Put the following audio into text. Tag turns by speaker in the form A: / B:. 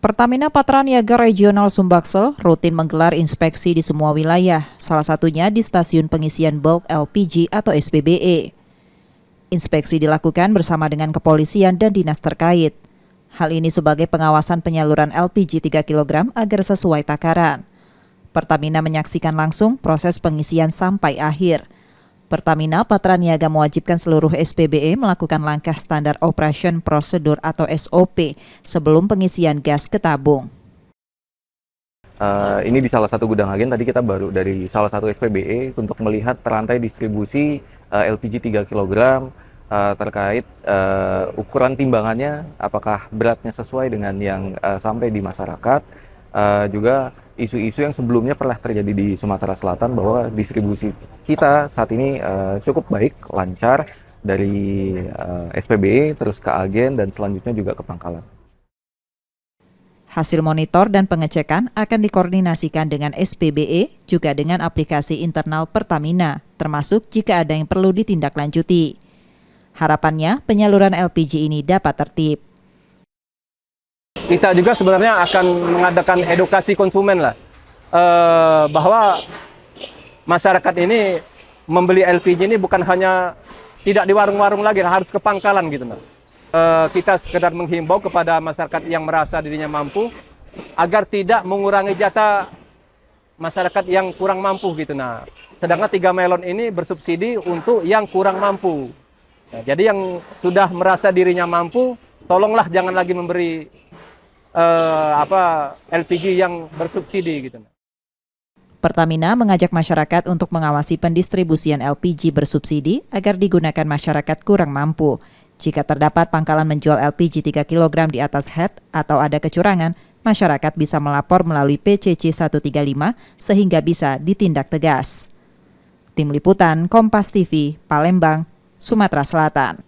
A: Pertamina Patraniaga Regional Sumbaksel rutin menggelar inspeksi di semua wilayah, salah satunya di stasiun pengisian bulk LPG atau SPBE. Inspeksi dilakukan bersama dengan kepolisian dan dinas terkait. Hal ini sebagai pengawasan penyaluran LPG 3 kg agar sesuai takaran. Pertamina menyaksikan langsung proses pengisian sampai akhir. Pertamina Patraniaga mewajibkan seluruh SPBE melakukan langkah standar operation prosedur atau SOP sebelum pengisian gas ke tabung.
B: Ini di salah satu gudang agen, tadi kita baru dari salah satu SPBE untuk melihat rantai distribusi LPG 3 kg terkait ukuran timbangannya, apakah beratnya sesuai dengan yang sampai di masyarakat. Juga isu-isu yang sebelumnya pernah terjadi di Sumatera Selatan bahwa distribusi kita saat ini cukup baik, lancar dari SPBE terus ke agen dan selanjutnya juga ke pangkalan.
A: Hasil monitor dan pengecekan akan dikoordinasikan dengan SPBE juga dengan aplikasi internal Pertamina, termasuk jika ada yang perlu ditindaklanjuti. Harapannya penyaluran LPG ini dapat tertib.
C: Kita juga sebenarnya akan mengadakan edukasi konsumen lah, bahwa masyarakat ini membeli LPG ini bukan hanya tidak di warung-warung lagi, harus ke pangkalan gitu. Kita sekedar menghimbau kepada masyarakat yang merasa dirinya mampu agar tidak mengurangi jatah masyarakat yang kurang mampu gitu. Nah, sedangkan 3 melon ini bersubsidi untuk yang kurang mampu. Nah, jadi yang sudah merasa dirinya mampu, tolonglah jangan lagi memberi LPG yang bersubsidi gitu.
A: Pertamina mengajak masyarakat untuk mengawasi pendistribusian LPG bersubsidi agar digunakan masyarakat kurang mampu. Jika terdapat pangkalan menjual LPG 3 kg di atas head atau ada kecurangan, masyarakat bisa melapor melalui PCC 135 sehingga bisa ditindak tegas. Tim Liputan Kompas TV, Palembang, Sumatera Selatan.